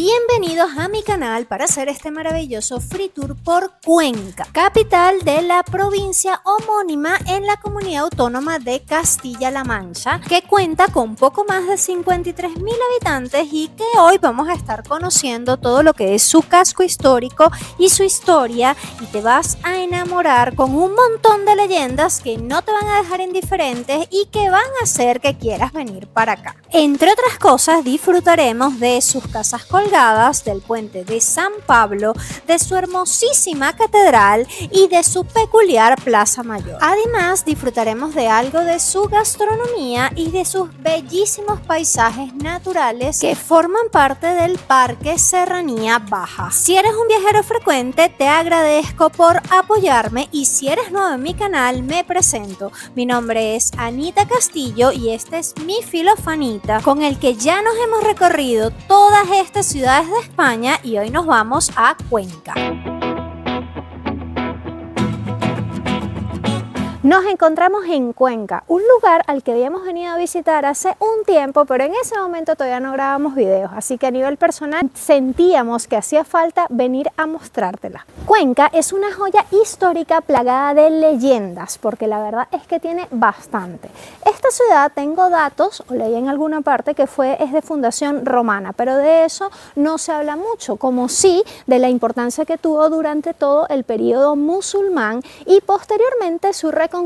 Bienvenidos a mi canal para hacer este maravilloso free tour por Cuenca, capital de la provincia homónima en la comunidad autónoma de Castilla-La Mancha, que cuenta con poco más de 53.000 habitantes y que hoy vamos a estar conociendo todo lo que es su casco histórico y su historia, y te vas a enamorar con un montón de leyendas que no te van a dejar indiferentes y que van a hacer que quieras venir para acá. Entre otras cosas, disfrutaremos de sus casas colgadas, del puente de San Pablo, de su hermosísima catedral y de su peculiar Plaza Mayor. Además, disfrutaremos de algo de su gastronomía y de sus bellísimos paisajes naturales que forman parte del Parque Serranía Baja. Si eres un viajero frecuente, te agradezco por apoyarme, y si eres nuevo en mi canal, me presento. Mi nombre es Anita Castillo y este es mi Filofanita, con el que ya nos hemos recorrido todas estas ciudades de España y hoy nos vamos a Cuenca. Nos encontramos en Cuenca, un lugar al que habíamos venido a visitar hace un tiempo, pero en ese momento todavía no grabamos videos, así que a nivel personal sentíamos que hacía falta venir a mostrártela. Cuenca es una joya histórica plagada de leyendas, porque la verdad es que tiene bastante. Esta ciudad, tengo datos, o leí en alguna parte que es de fundación romana, pero de eso no se habla mucho, como sí de la importancia que tuvo durante todo el periodo musulmán y posteriormente su reconquista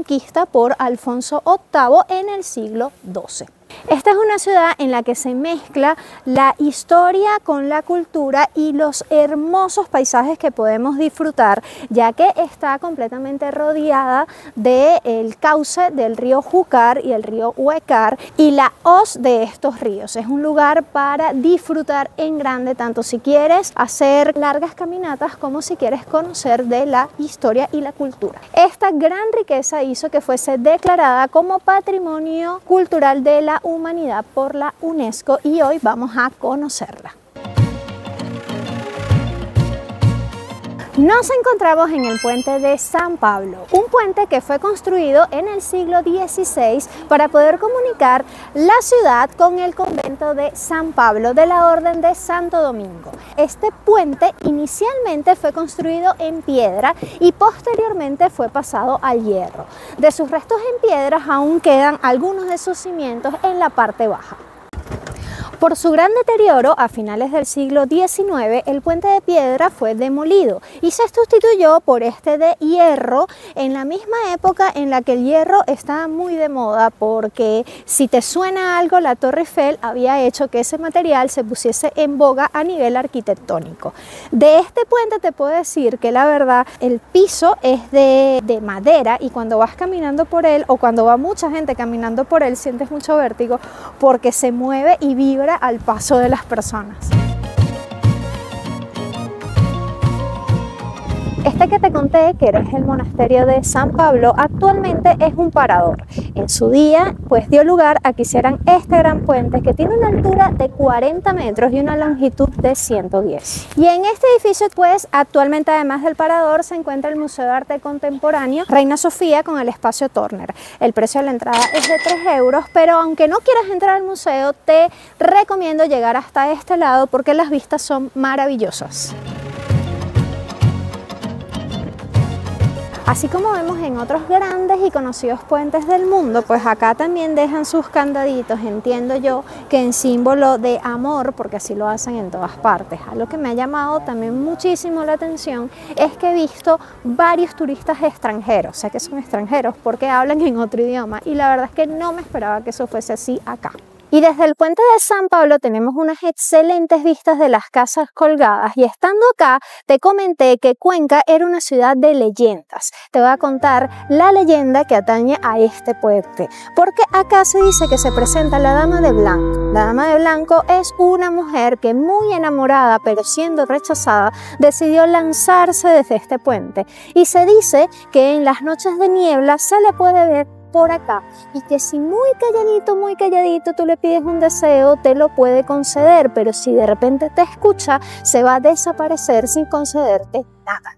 por Alfonso VIII en el siglo XII. Esta es una ciudad en la que se mezcla la historia con la cultura y los hermosos paisajes que podemos disfrutar, ya que está completamente rodeada del cauce del río Júcar y el río Huecar y la hoz de estos ríos. Es un lugar para disfrutar en grande, tanto si quieres hacer largas caminatas como si quieres conocer de la historia y la cultura. Esta gran riqueza hizo que fuese declarada como Patrimonio Cultural de la Humanidad por la UNESCO y hoy vamos a conocerla. Nos encontramos en el puente de San Pablo, un puente que fue construido en el siglo XVI para poder comunicar la ciudad con el convento de San Pablo de la Orden de Santo Domingo. Este puente inicialmente fue construido en piedra y posteriormente fue pasado al hierro. De sus restos en piedras aún quedan algunos de sus cimientos en la parte baja. Por su gran deterioro, a finales del siglo XIX, el puente de piedra fue demolido y se sustituyó por este de hierro en la misma época en la que el hierro estaba muy de moda, porque si te suena algo, la Torre Eiffel había hecho que ese material se pusiese en boga a nivel arquitectónico. De este puente te puedo decir que la verdad el piso es de madera, y cuando vas caminando por él o cuando va mucha gente caminando por él sientes mucho vértigo porque se mueve y vibra al paso de las personas. Este que te conté, que era el monasterio de San Pablo, actualmente es un parador. En su día, pues dio lugar a que hicieran este gran puente que tiene una altura de 40 metros y una longitud de 110. Y en este edificio, pues actualmente además del parador, se encuentra el Museo de Arte Contemporáneo Reina Sofía con el espacio Turner. El precio de la entrada es de 3 euros, pero aunque no quieras entrar al museo, te recomiendo llegar hasta este lado porque las vistas son maravillosas. Así como vemos en otros grandes y conocidos puentes del mundo, pues acá también dejan sus candaditos, entiendo yo que en símbolo de amor, porque así lo hacen en todas partes. Algo que me ha llamado también muchísimo la atención es que he visto varios turistas extranjeros, sé que son extranjeros porque hablan en otro idioma, y la verdad es que no me esperaba que eso fuese así acá. Y desde el puente de San Pablo tenemos unas excelentes vistas de las casas colgadas, y estando acá te comenté que Cuenca era una ciudad de leyendas. Te voy a contar la leyenda que atañe a este puente, porque acá se dice que se presenta la Dama de Blanco. La Dama de Blanco es una mujer que, muy enamorada pero siendo rechazada, decidió lanzarse desde este puente, y se dice que en las noches de niebla se le puede ver por acá, y que si muy calladito tú le pides un deseo, te lo puede conceder, pero si de repente te escucha, se va a desaparecer sin concederte nada.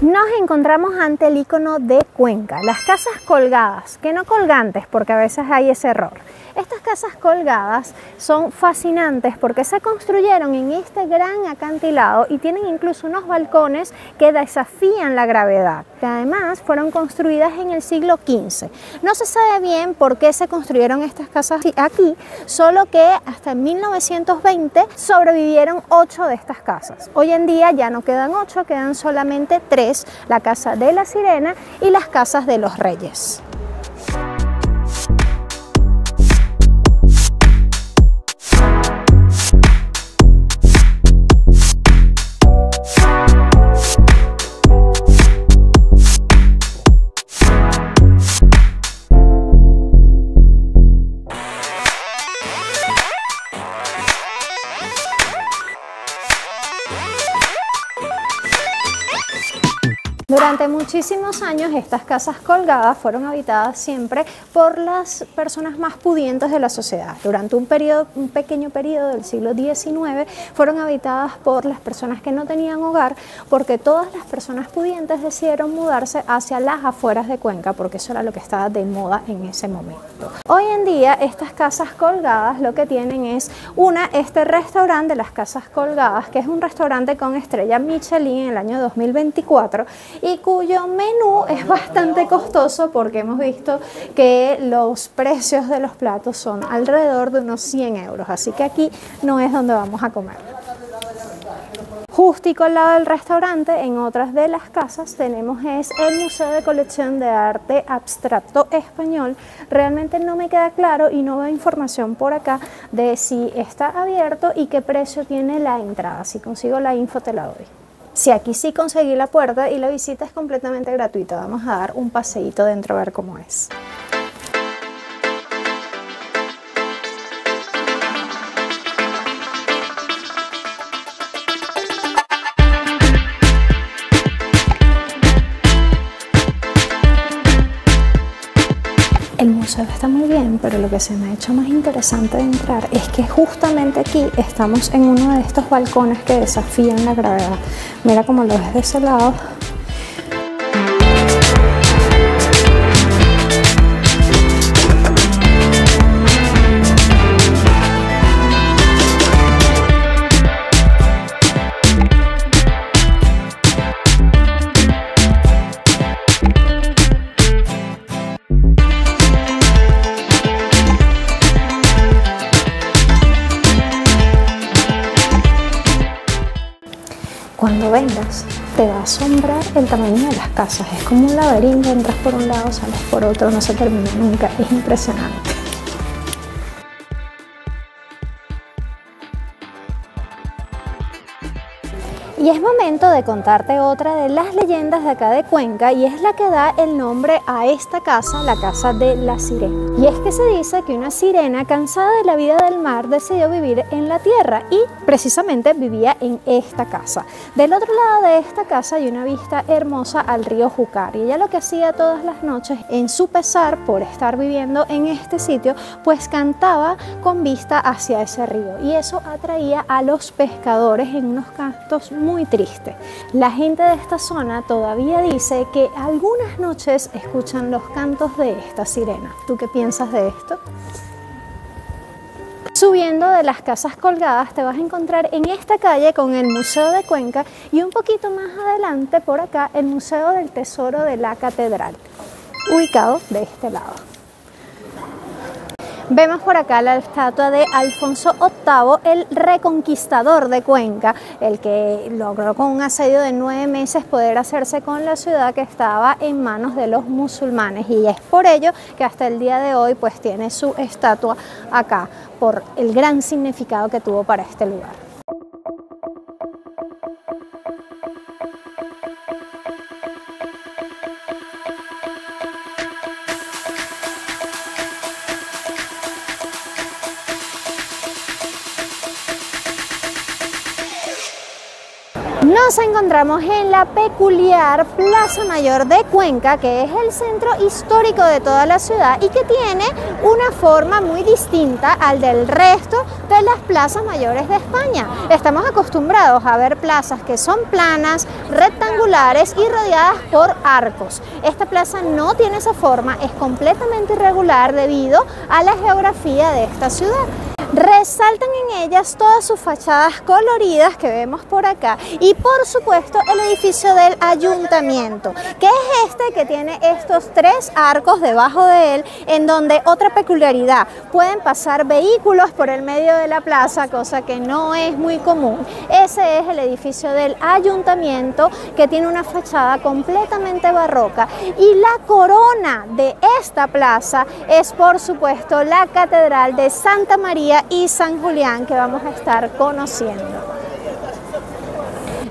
Nos encontramos ante el icono de Cuenca, las casas colgadas, que no colgantes, porque a veces hay ese error. Estas casas colgadas son fascinantes porque se construyeron en este gran acantilado y tienen incluso unos balcones que desafían la gravedad, que además fueron construidas en el siglo XV. No se sabe bien por qué se construyeron estas casas aquí, solo que hasta 1920 sobrevivieron 8 de estas casas. Hoy en día ya no quedan 8, quedan solamente 3, la Casa de la Sirena y las Casas de los Reyes. Durante muchísimos años estas casas colgadas fueron habitadas siempre por las personas más pudientes de la sociedad. Durante un pequeño periodo del siglo XIX fueron habitadas por las personas que no tenían hogar, porque todas las personas pudientes decidieron mudarse hacia las afueras de Cuenca, porque eso era lo que estaba de moda en ese momento. Hoy en día estas casas colgadas lo que tienen es este restaurante de las casas colgadas, que es un restaurante con estrella Michelin en el año 2024 y cuyo menú es bastante costoso, porque hemos visto que los precios de los platos son alrededor de unos 100 euros, así que aquí no es donde vamos a comer. Justico al lado del restaurante, en otras de las casas, tenemos el Museo de Colección de Arte Abstracto Español. Realmente no me queda claro y no veo información por acá de si está abierto y qué precio tiene la entrada. Si consigo la info te la doy. Sí, aquí sí conseguí la puerta y la visita es completamente gratuita. Vamos a dar un paseíto dentro a ver cómo es. El museo está muy bien, pero lo que se me ha hecho más interesante de entrar es que justamente aquí estamos en uno de estos balcones que desafían la gravedad. Mira cómo lo ves de ese lado. Cuando vengas, te va a asombrar el tamaño de las casas. Es como un laberinto, entras por un lado, sales por otro, no se termina nunca, es impresionante. Y es momento de contarte otra de las leyendas de acá de Cuenca, y es la que da el nombre a esta casa, la Casa de la Sirena. Y es que se dice que una sirena cansada de la vida del mar decidió vivir en la tierra y precisamente vivía en esta casa. Del otro lado de esta casa hay una vista hermosa al río Júcar, y ella lo que hacía todas las noches, en su pesar por estar viviendo en este sitio, pues cantaba con vista hacia ese río, y eso atraía a los pescadores en unos cantos muy triste. La gente de esta zona todavía dice que algunas noches escuchan los cantos de esta sirena. ¿Tú qué piensas de esto? Subiendo de las casas colgadas te vas a encontrar en esta calle con el Museo de Cuenca y un poquito más adelante por acá el Museo del Tesoro de la Catedral, ubicado de este lado. Vemos por acá la estatua de Alfonso VIII, el reconquistador de Cuenca, el que logró con un asedio de 9 meses poder hacerse con la ciudad que estaba en manos de los musulmanes, y es por ello que hasta el día de hoy pues tiene su estatua acá, por el gran significado que tuvo para este lugar. Nos encontramos en la peculiar Plaza Mayor de Cuenca, que es el centro histórico de toda la ciudad y que tiene una forma muy distinta al del resto de las plazas mayores de España. Estamos acostumbrados a ver plazas que son planas, rectangulares y rodeadas por arcos. Esta plaza no tiene esa forma, es completamente irregular debido a la geografía de esta ciudad. Resaltan en ellas todas sus fachadas coloridas que vemos por acá y por supuesto el edificio del ayuntamiento, que es este que tiene estos tres arcos debajo de él, en donde otra peculiaridad, pueden pasar vehículos por el medio de la plaza, cosa que no es muy común. Ese es el edificio del ayuntamiento, que tiene una fachada completamente barroca, y la corona de esta plaza es por supuesto la Catedral de Santa María y San Julián, que vamos a estar conociendo.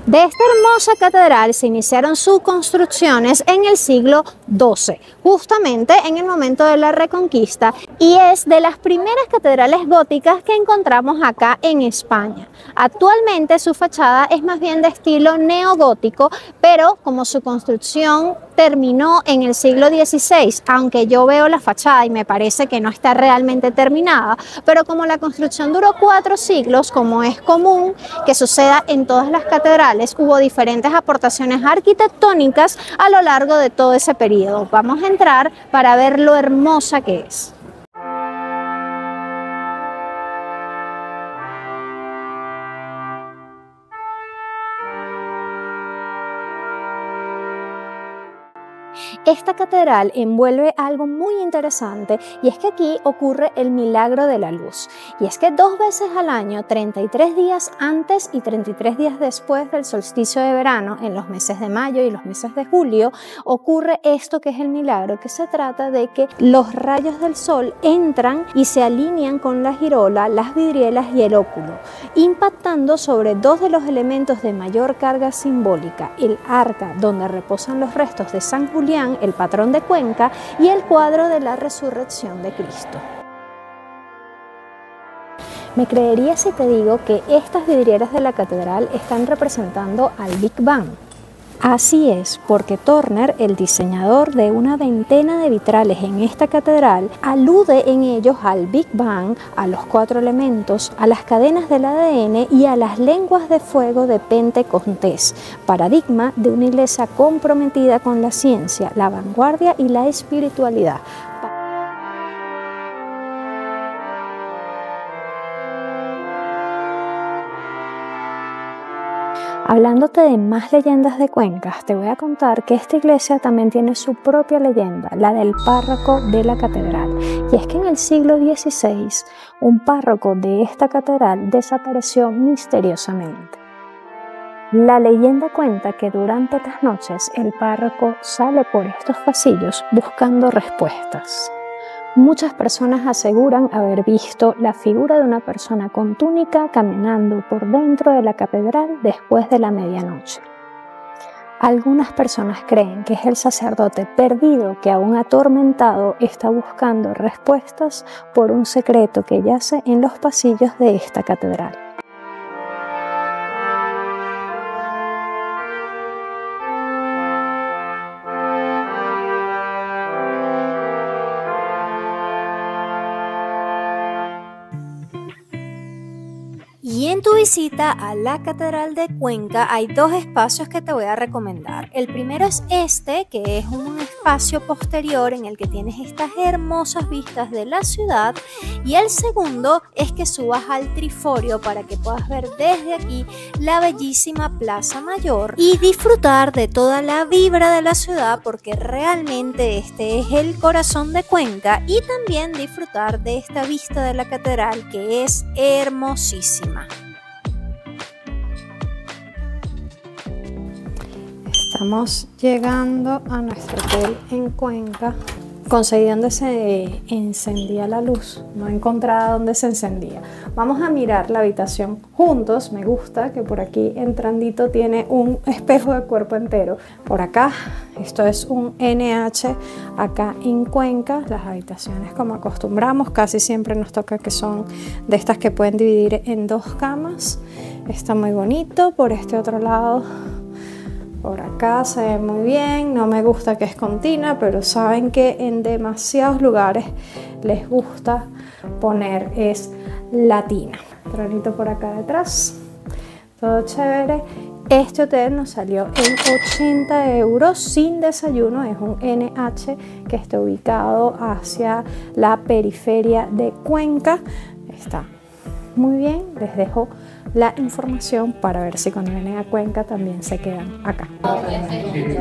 De esta hermosa catedral se iniciaron sus construcciones en el siglo XII, justamente en el momento de la Reconquista, y es de las primeras catedrales góticas que encontramos acá en España. Actualmente su fachada es más bien de estilo neogótico, pero como su construcción terminó en el siglo XVI, aunque yo veo la fachada y me parece que no está realmente terminada, pero como la construcción duró 4 siglos, como es común que suceda en todas las catedrales, hubo diferentes aportaciones arquitectónicas a lo largo de todo ese periodo. Vamos a entrar para ver lo hermosa que es. Esta catedral envuelve algo muy interesante, y es que aquí ocurre el milagro de la luz. Y es que 2 veces al año, 33 días antes y 33 días después del solsticio de verano, en los meses de mayo y los meses de julio, ocurre esto que es el milagro, que se trata de que los rayos del sol entran y se alinean con la girola, las vidrielas y el óculo, impactando sobre 2 de los elementos de mayor carga simbólica: el arca donde reposan los restos de San Julián, el patrón de Cuenca, y el cuadro de la resurrección de Cristo. ¿Me creerías si te digo que estas vidrieras de la catedral están representando al Big Bang? Así es, porque Turner, el diseñador de una veintena de vitrales en esta catedral, alude en ellos al Big Bang, a los 4 elementos, a las cadenas del ADN y a las lenguas de fuego de Pentecostés, paradigma de una iglesia comprometida con la ciencia, la vanguardia y la espiritualidad. Hablándote de más leyendas de Cuenca, te voy a contar que esta iglesia también tiene su propia leyenda, la del párroco de la catedral. Y es que en el siglo XVI, un párroco de esta catedral desapareció misteriosamente. La leyenda cuenta que durante las noches el párroco sale por estos pasillos buscando respuestas. Muchas personas aseguran haber visto la figura de una persona con túnica caminando por dentro de la catedral después de la medianoche. Algunas personas creen que es el sacerdote perdido que, aún atormentado, está buscando respuestas por un secreto que yace en los pasillos de esta catedral. Y en tu visita a la Catedral de Cuenca hay 2 espacios que te voy a recomendar. El primero es este, que es un espacio posterior en el que tienes estas hermosas vistas de la ciudad, y el segundo es que subas al Triforio para que puedas ver desde aquí la bellísima Plaza Mayor y disfrutar de toda la vibra de la ciudad, porque realmente este es el corazón de Cuenca, y también disfrutar de esta vista de la catedral, que es hermosísima. Estamos llegando a nuestro hotel en Cuenca. Conseguí donde se encendía la luz, no encontraba dónde se encendía. Vamos a mirar la habitación juntos. Me gusta que por aquí entrandito tiene un espejo de cuerpo entero. Por acá, esto es un NH acá en Cuenca. Las habitaciones, como acostumbramos, casi siempre nos toca que son de estas que pueden dividir en 2 camas. Está muy bonito. Por este otro lado, por acá se ve muy bien. No me gusta que es con tina, pero saben que en demasiados lugares les gusta poner es la tina. Tronito por acá detrás, todo chévere. Este hotel nos salió en 80 € sin desayuno. Es un NH que está ubicado hacia la periferia de Cuenca. Está muy bien. Les dejo la información para ver si cuando vienen a Cuenca también se quedan acá.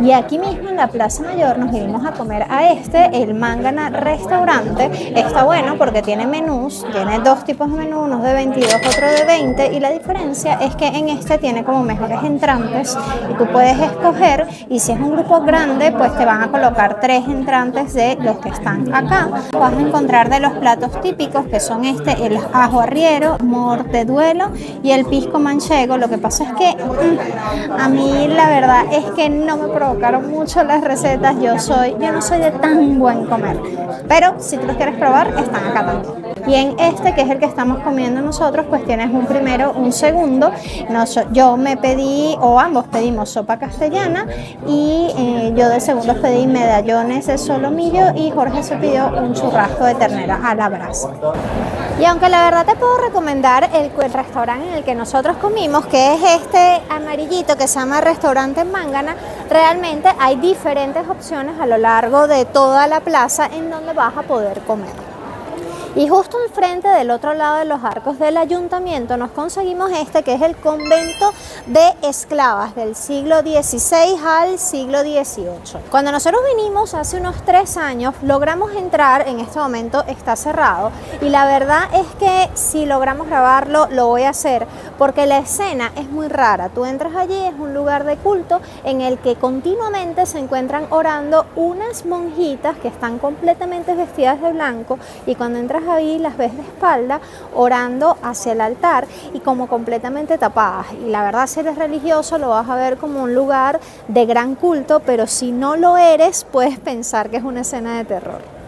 Y aquí mismo en la Plaza Mayor nos vinimos a comer a el Mangana Restaurante. Está bueno porque tiene menús, tiene dos tipos de menú, uno de 22, otro de 20, y la diferencia es que en este tiene como mejores entrantes y tú puedes escoger, y si es un grupo grande pues te van a colocar 3 entrantes de los que están acá. Vas a encontrar de los platos típicos que son el ajo arriero, morteduelo y el pisco manchego. Lo que pasa es que a mí la verdad es que no me provocaron mucho las recetas. Yo no soy de tan buen comer, pero si tú los quieres probar están acá también. Y en este, que es el que estamos comiendo nosotros, pues tienes un primero, un segundo. Yo me pedí, o ambos pedimos sopa castellana, y yo de segundos pedí medallones de solomillo, y Jorge se pidió un churrasco de ternera a la brasa. Y aunque la verdad te puedo recomendar el restaurante en el que nosotros comimos, que es este amarillito que se llama Restaurante Mangana, realmente hay diferentes opciones a lo largo de toda la plaza en donde vas a poder comer. Y justo enfrente del otro lado de los arcos del ayuntamiento nos conseguimos que es el convento de esclavas del siglo XVI al siglo XVIII. Cuando nosotros vinimos hace unos 3 años, logramos entrar. En este momento está cerrado, y la verdad es que si logramos grabarlo lo voy a hacer porque la escena es muy rara. Tú entras allí, es un lugar de culto en el que continuamente se encuentran orando unas monjitas que están completamente vestidas de blanco, y cuando entras ahí las ves de espalda orando hacia el altar y como completamente tapadas. Y la verdad, si eres religioso lo vas a ver como un lugar de gran culto, pero si no lo eres puedes pensar que es una escena de terror.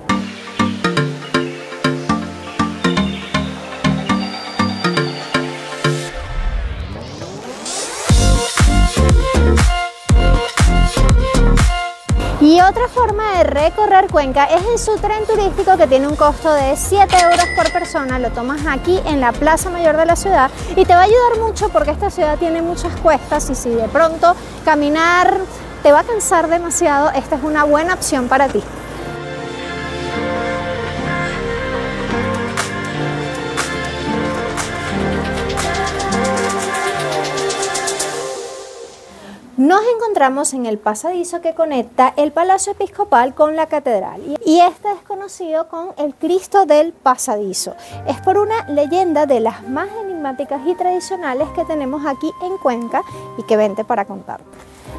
Y otra forma de recorrer Cuenca es en su tren turístico, que tiene un costo de 7 € por persona. Lo tomas aquí en la Plaza Mayor de la ciudad y te va a ayudar mucho porque esta ciudad tiene muchas cuestas, y si de pronto caminar te va a cansar demasiado, esta es una buena opción para ti. Nos encontramos en el pasadizo que conecta el Palacio Episcopal con la Catedral, y este es conocido con el Cristo del Pasadizo. Es por una leyenda de las más enigmáticas y tradicionales que tenemos aquí en Cuenca y que vente para contarte.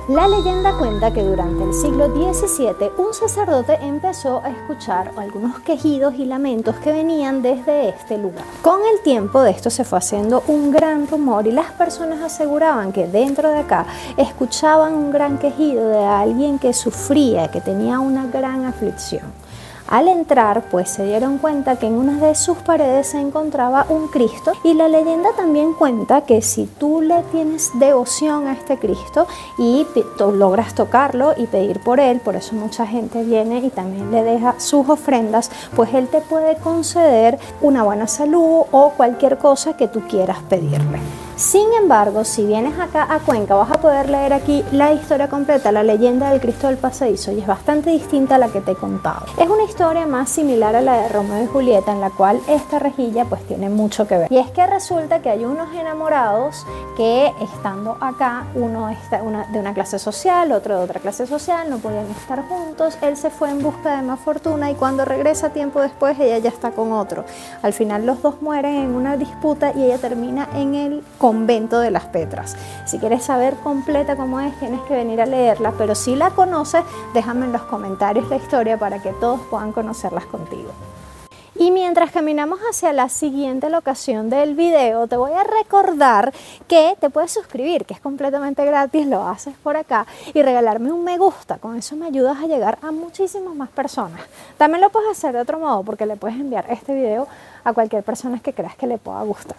La leyenda cuenta que durante el siglo XVII un sacerdote empezó a escuchar algunos quejidos y lamentos que venían desde este lugar. Con el tiempo de esto se fue haciendo un gran rumor, y las personas aseguraban que dentro de acá escuchaban un gran quejido de alguien que sufría, que tenía una gran aflicción. Al entrar, pues se dieron cuenta que en una de sus paredes se encontraba un Cristo, y la leyenda también cuenta que si tú le tienes devoción a este Cristo y logras tocarlo y pedir por él, por eso mucha gente viene y también le deja sus ofrendas, pues él te puede conceder una buena salud o cualquier cosa que tú quieras pedirle. Sin embargo, si vienes acá a Cuenca vas a poder leer aquí la historia completa, la leyenda del Cristo del Pasadizo, y es bastante distinta a la que te he contado. Es una historia más similar a la de Romeo y Julieta, en la cual esta rejilla pues tiene mucho que ver. Y es que resulta que hay unos enamorados que, estando acá, uno está de una clase social, otro de otra clase social, no podían estar juntos. Él se fue en busca de más fortuna, y cuando regresa tiempo después ella ya está con otro. Al final los dos mueren en una disputa y ella termina en el convento de las Petras. Si quieres saber completa cómo es, tienes que venir a leerla, pero si la conoces, déjame en los comentarios la historia para que todos puedan conocerlas contigo. Y mientras caminamos hacia la siguiente locación del video, te voy a recordar que te puedes suscribir, que es completamente gratis, lo haces por acá, y regalarme un me gusta. Con eso me ayudas a llegar a muchísimas más personas. También lo puedes hacer de otro modo, porque le puedes enviar este video a cualquier persona que creas que le pueda gustar.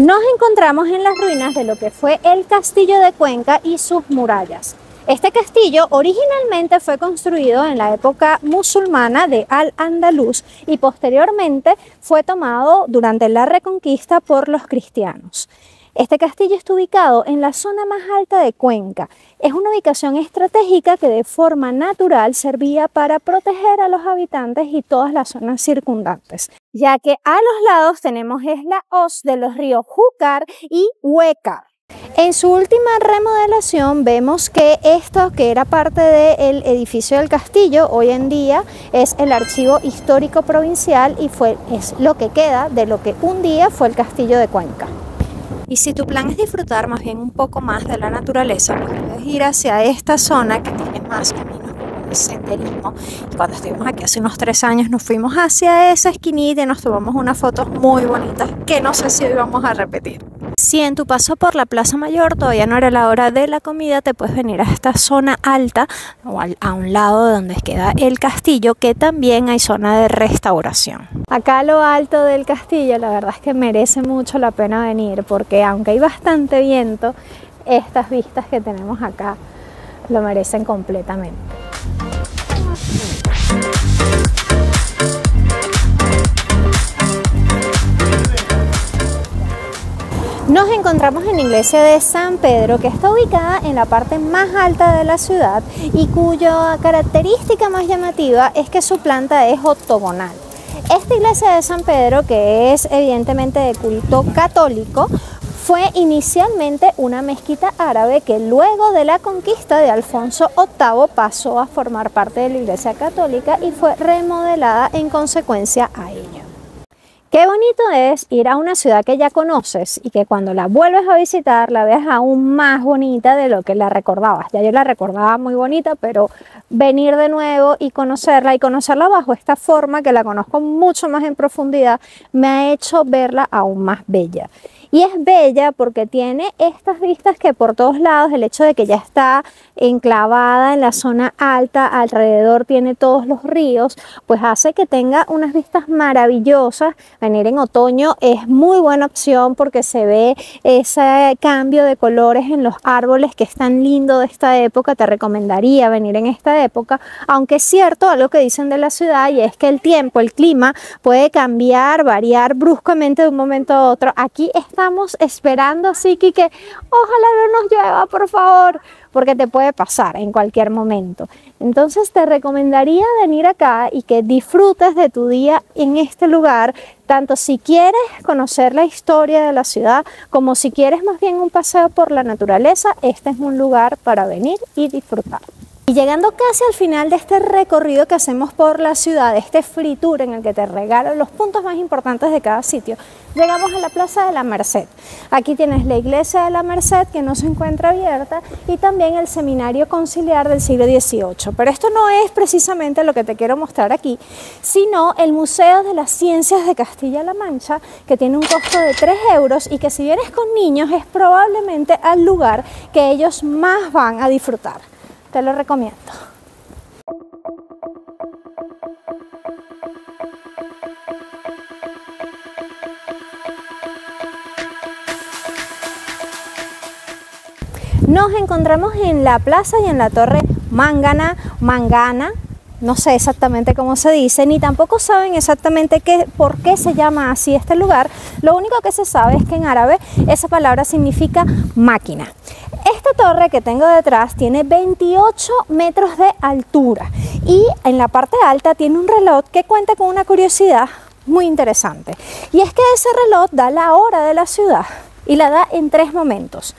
Nos encontramos en las ruinas de lo que fue el castillo de Cuenca y sus murallas. Este castillo originalmente fue construido en la época musulmana de Al-Ándalus y posteriormente fue tomado durante la Reconquista por los cristianos. Este castillo está ubicado en la zona más alta de Cuenca. Es una ubicación estratégica que de forma natural servía para proteger a los habitantes y todas las zonas circundantes, ya que a los lados tenemos la hoz de los ríos Júcar y Huécar. En su última remodelación vemos que esto, que era parte del edificio del castillo, hoy en día es el Archivo Histórico Provincial y es lo que queda de lo que un día fue el castillo de Cuenca. Y si tu plan es disfrutar más bien un poco más de la naturaleza, pues puedes ir hacia esta zona que tiene más caminos como el senderismo. Y cuando estuvimos aquí hace unos 3 años nos fuimos hacia esa esquinita y nos tomamos unas fotos muy bonitas que no sé si hoy vamos a repetir. Si en tu paso por la Plaza Mayor todavía no era la hora de la comida, te puedes venir a esta zona alta o a un lado donde queda el castillo, que también hay zona de restauración. Acá a lo alto del castillo la verdad es que merece mucho la pena venir, porque aunque hay bastante viento, estas vistas que tenemos acá lo merecen completamente. Nos encontramos en la iglesia de San Pedro, que está ubicada en la parte más alta de la ciudad y cuya característica más llamativa es que su planta es octogonal. Esta iglesia de San Pedro, que es evidentemente de culto católico, fue inicialmente una mezquita árabe que luego de la conquista de Alfonso VIII pasó a formar parte de la iglesia católica y fue remodelada en consecuencia a ello. Qué bonito es ir a una ciudad que ya conoces y que cuando la vuelves a visitar la veas aún más bonita de lo que la recordabas. Ya yo la recordaba muy bonita, pero venir de nuevo y conocerla bajo esta forma, que la conozco mucho más en profundidad, me ha hecho verla aún más bella. Y es bella porque tiene estas vistas que por todos lados, el hecho de que ya está enclavada en la zona alta, alrededor tiene todos los ríos, pues hace que tenga unas vistas maravillosas. Venir en otoño es muy buena opción porque se ve ese cambio de colores en los árboles que es tan lindo de esta época. Te recomendaría venir en esta época, aunque es cierto algo que dicen de la ciudad, y es que el tiempo, el clima puede cambiar, variar bruscamente de un momento a otro. Aquí estamos esperando, así que ojalá no nos llueva, por favor, porque te puede pasar en cualquier momento. Entonces te recomendaría venir acá y que disfrutes de tu día en este lugar, tanto si quieres conocer la historia de la ciudad como si quieres más bien un paseo por la naturaleza. Este es un lugar para venir y disfrutar. Y llegando casi al final de este recorrido que hacemos por la ciudad, este free tour en el que te regalo los puntos más importantes de cada sitio, llegamos a la Plaza de la Merced. Aquí tienes la iglesia de la Merced, que no se encuentra abierta, y también el seminario conciliar del siglo XVIII. Pero esto no es precisamente lo que te quiero mostrar aquí, sino el Museo de las Ciencias de Castilla-La Mancha, que tiene un costo de 3 euros y que si vienes con niños es probablemente el lugar que ellos más van a disfrutar. Te lo recomiendo. Nos encontramos en la plaza y en la torre Mangana, no sé exactamente cómo se dice, ni tampoco saben exactamente por qué se llama así este lugar. Lo único que se sabe es que en árabe esa palabra significa máquina. Esta torre que tengo detrás tiene 28 metros de altura y en la parte alta tiene un reloj que cuenta con una curiosidad muy interesante. Y es que ese reloj da la hora de la ciudad y la da en 3 momentos.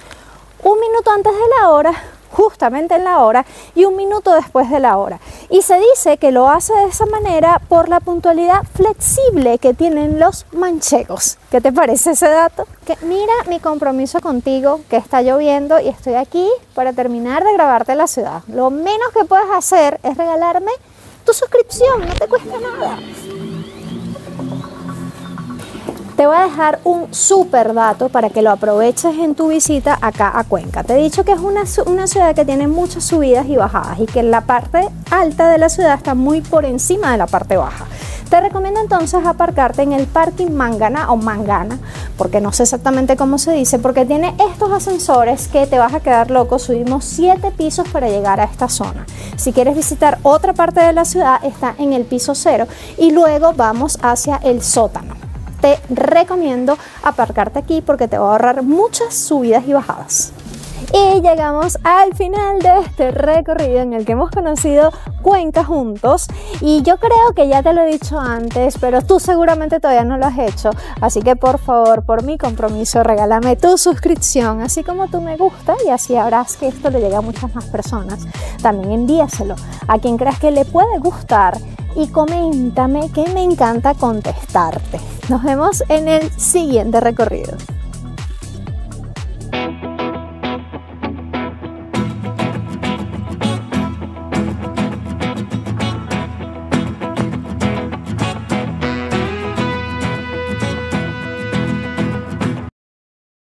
1 minuto antes de la hora, justamente en la hora, y 1 minuto después de la hora. Y se dice que lo hace de esa manera por la puntualidad flexible que tienen los manchegos. ¿Qué te parece ese dato? Que mira mi compromiso contigo, que está lloviendo y estoy aquí para terminar de grabarte la ciudad. Lo menos que puedes hacer es regalarme tu suscripción, no te cuesta nada. Te voy a dejar un súper dato para que lo aproveches en tu visita acá a Cuenca. Te he dicho que es una ciudad que tiene muchas subidas y bajadas y que la parte alta de la ciudad está muy por encima de la parte baja. Te recomiendo entonces aparcarte en el parking Mangana o Mangana, porque no sé exactamente cómo se dice, porque tiene estos ascensores que te vas a quedar loco. Subimos 7 pisos para llegar a esta zona. Si quieres visitar otra parte de la ciudad, está en el piso 0 y luego vamos hacia el sótano. Te recomiendo aparcarte aquí porque te va a ahorrar muchas subidas y bajadas. Y llegamos al final de este recorrido en el que hemos conocido Cuenca juntos, y yo creo que ya te lo he dicho antes, pero tú seguramente todavía no lo has hecho, así que por favor, por mi compromiso, regálame tu suscripción, así como tu me gusta, y así harás que esto le llegue a muchas más personas. También envíaselo a quien creas que le puede gustar y coméntame, que me encanta contestarte. Nos vemos en el siguiente recorrido.